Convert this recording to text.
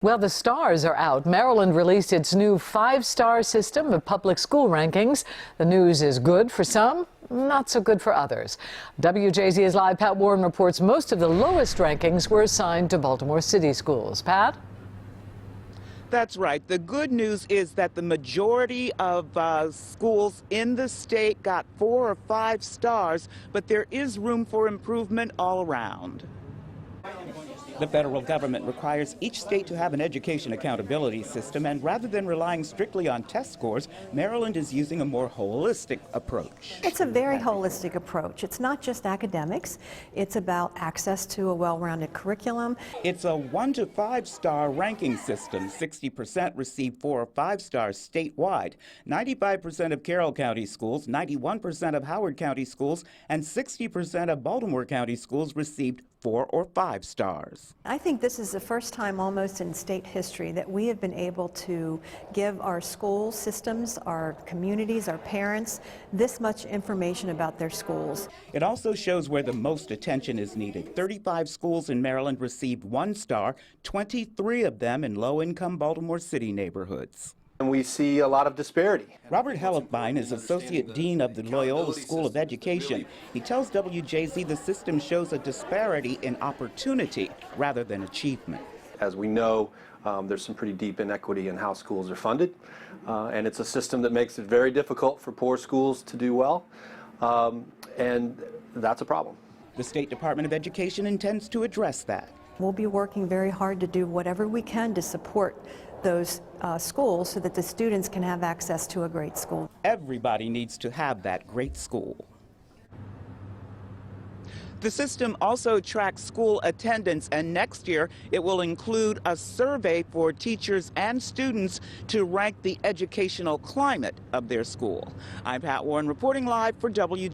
Well, the stars are out. Maryland released its new 5-star system of public school rankings. The news is good for some, not so good for others. WJZ's Live Pat Warren reports most of the lowest rankings were assigned to Baltimore City schools. Pat? That's right. The good news is that the majority of schools in the state got 4 or 5 stars, but there is room for improvement all around. The federal government requires each state to have an education accountability system, and rather than relying strictly on test scores, Maryland is using a more holistic approach. It's a very holistic approach. It's not just academics. It's about access to a well-rounded curriculum. It's a 1 to 5-star ranking system. 60% receive 4 or 5 stars statewide. 95% of Carroll County schools, 91% of Howard County schools, and 60% of Baltimore County schools received 4 or 5 stars. I think this is the first time almost in state history that we have been able to give our school systems, our communities, our parents, this much information about their schools. It also shows where the most attention is needed. 35 schools in Maryland received 1 star, 23 of them in low-income Baltimore City neighborhoods. And we see a lot of disparity. Robert Hellebein is Associate Dean of the Loyola School of Education. He tells WJZ the system shows a disparity in opportunity rather than achievement. As we know, there's some pretty deep inequity in how schools are funded, and it's a system that makes it very difficult for poor schools to do well, and that's a problem. The State Department of Education intends to address that. We'll be working very hard to do whatever we can to support those schools so that the students can have access to a great school. Everybody needs to have that great school. The system also tracks school attendance, and next year it will include a survey for teachers and students to rank the educational climate of their school. I'm Pat Warren reporting live for WJZ.